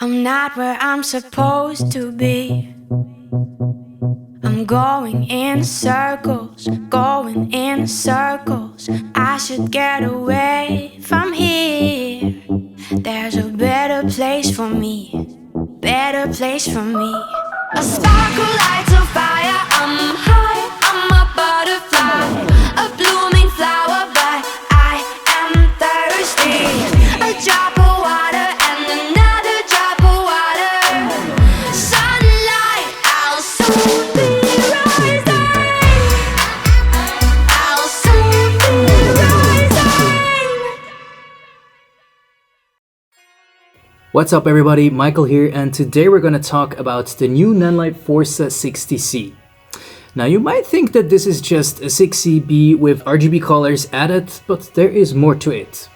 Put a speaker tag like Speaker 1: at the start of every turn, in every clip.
Speaker 1: I'm not where I'm supposed to be. I'm going in circles, going in circles. I should get away from here. There's a better place for me, better place for me. A sparkle lights a fire. I'm high, I'm a butterfly, a blooming flower, but I am thirsty. A drop of water and another drop of water. Sunlight, I'll soon be rising. I'll soon be rising.
Speaker 2: What's up everybody, Michael here, and today we're gonna talk about the new Nanlite Forza 60C. Now you might think that this is just a 6CB with RGB colors added, but there is more to it.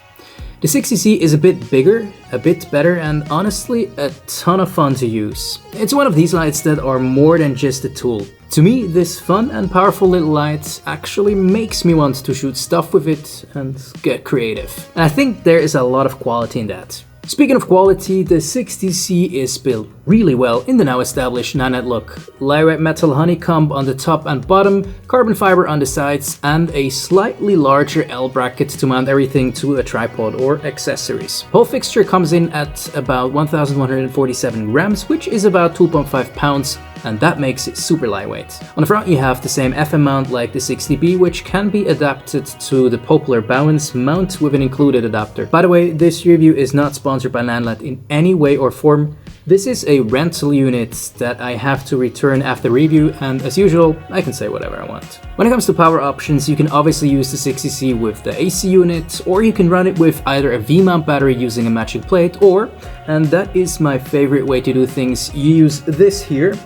Speaker 2: The 60C is a bit bigger, a bit better, and honestly a ton of fun to use. It's one of these lights that are more than just a tool. To me, this fun and powerful little light actually makes me want to shoot stuff with it and get creative. And I think there is a lot of quality in that. Speaking of quality, the 60C is built really well in the now established Nanlite look. Lyra metal honeycomb on the top and bottom, carbon fiber on the sides, and a slightly larger L bracket to mount everything to a tripod or accessories. The whole fixture comes in at about 1,147 grams, which is about 2.5 pounds, and that makes it super lightweight. On the front you have the same FM mount like the 60B, which can be adapted to the popular Bowens mount with an included adapter. By the way, this review is not sponsored by Nanlite in any way or form. This is a rental unit that I have to return after review, and as usual, I can say whatever I want. When it comes to power options, you can obviously use the 60C with the AC unit, or you can run it with either a V-mount battery using a matching plate, or, and that is my favorite way to do things, you use this here.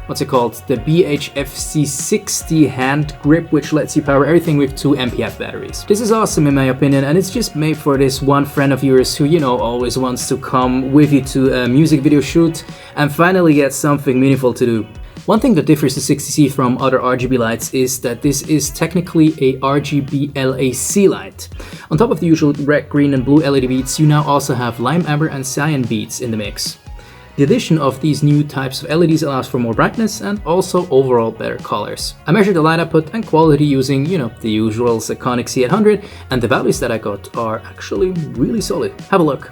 Speaker 2: What's it called? The BHFC 60 hand grip, which lets you power everything with 2 MPF batteries. This is awesome in my opinion, and it's just made for this one friend of yours who, you know, always wants to come with you to a music video shoot and finally get something meaningful to do. One thing that differs the 60C from other RGB lights is that this is technically a RGBLAC light. On top of the usual red, green and blue LED beads, you now also have lime, amber and cyan beads in the mix. The addition of these new types of LEDs allows for more brightness and also overall better colors. I measured the light output and quality using, you know, the usual Anik C800, and the values that I got are actually really solid. Have a look.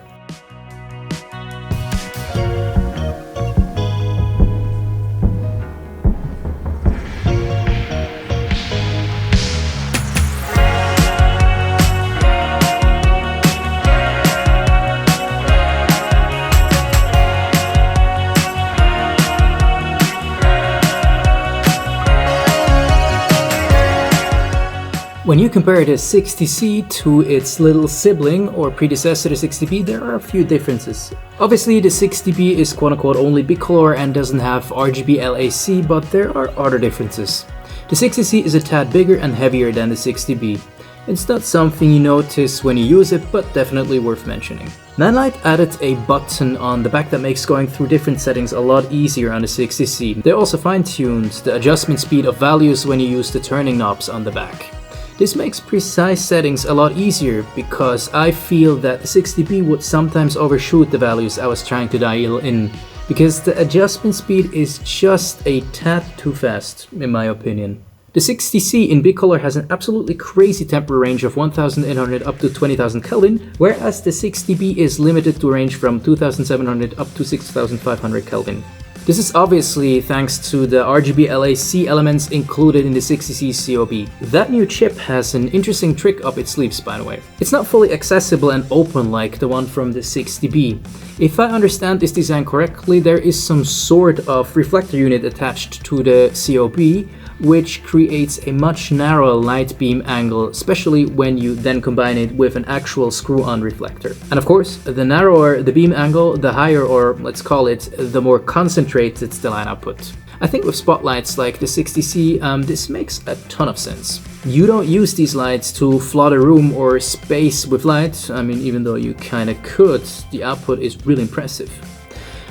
Speaker 2: When you compare the 60C to its little sibling or predecessor, the 60B, there are a few differences. Obviously, the 60B is quote-unquote only bicolor and doesn't have RGBLAC, but there are other differences. The 60C is a tad bigger and heavier than the 60B. It's not something you notice when you use it, but definitely worth mentioning. Nanlite added a button on the back that makes going through different settings a lot easier on the 60C. They also fine-tuned the adjustment speed of values when you use the turning knobs on the back. This makes precise settings a lot easier because I feel that the 60B would sometimes overshoot the values I was trying to dial in, because the adjustment speed is just a tad too fast, in my opinion. The 60C in bicolor has an absolutely crazy temperature range of 1800 up to 20,000 Kelvin, whereas the 60B is limited to a range from 2700 up to 6500 Kelvin. This is obviously thanks to the RGBLAC elements included in the 60C COB. That new chip has an interesting trick up its sleeves, by the way. It's not fully accessible and open like the one from the 60B. If I understand this design correctly, there is some sort of reflector unit attached to the COB, which creates a much narrower light beam angle, especially when you then combine it with an actual screw-on reflector. And of course, the narrower the beam angle, the higher, or let's call it, the more concentrated the light output. I think with spotlights like the 60C, this makes a ton of sense. You don't use these lights to flood a room or space with light. I mean, even though you kinda could, the output is really impressive.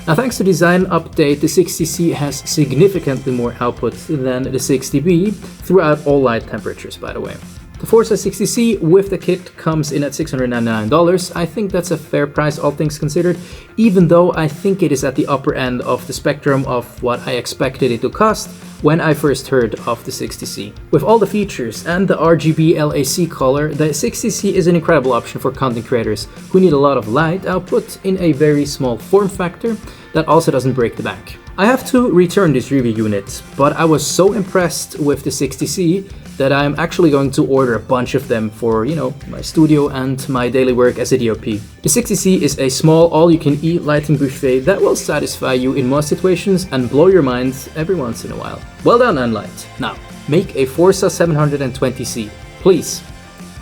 Speaker 2: Now, thanks to design update, the 60C has significantly more output than the 60B throughout all light temperatures, by the way. The Forza 60C with the kit comes in at $699. I think that's a fair price, all things considered, even though I think it is at the upper end of the spectrum of what I expected it to cost when I first heard of the 60C. With all the features and the RGBLAC color, the 60C is an incredible option for content creators who need a lot of light output in a very small form factor that also doesn't break the bank. I have to return this review unit, but I was so impressed with the 60C that I'm actually going to order a bunch of them for, my studio and my daily work as a DOP. The 60C is a small all-you-can-eat lighting buffet that will satisfy you in most situations and blow your mind every once in a while. Well done, Nanlite. Now, make a Forza 720C, please.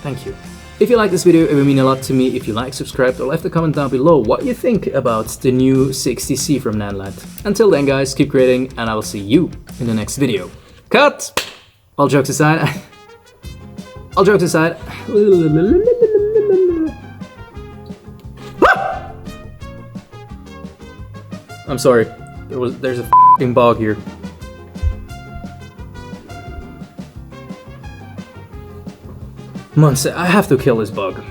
Speaker 2: Thank you. If you like this video, it would mean a lot to me if you like, subscribe, or left a comment down below what you think about the new 60C from Nanlite. Until then guys, keep creating and I will see you in the next video. Cut! All jokes aside, I'm sorry, there's a f***ing bug here. Monse, I have to kill this bug.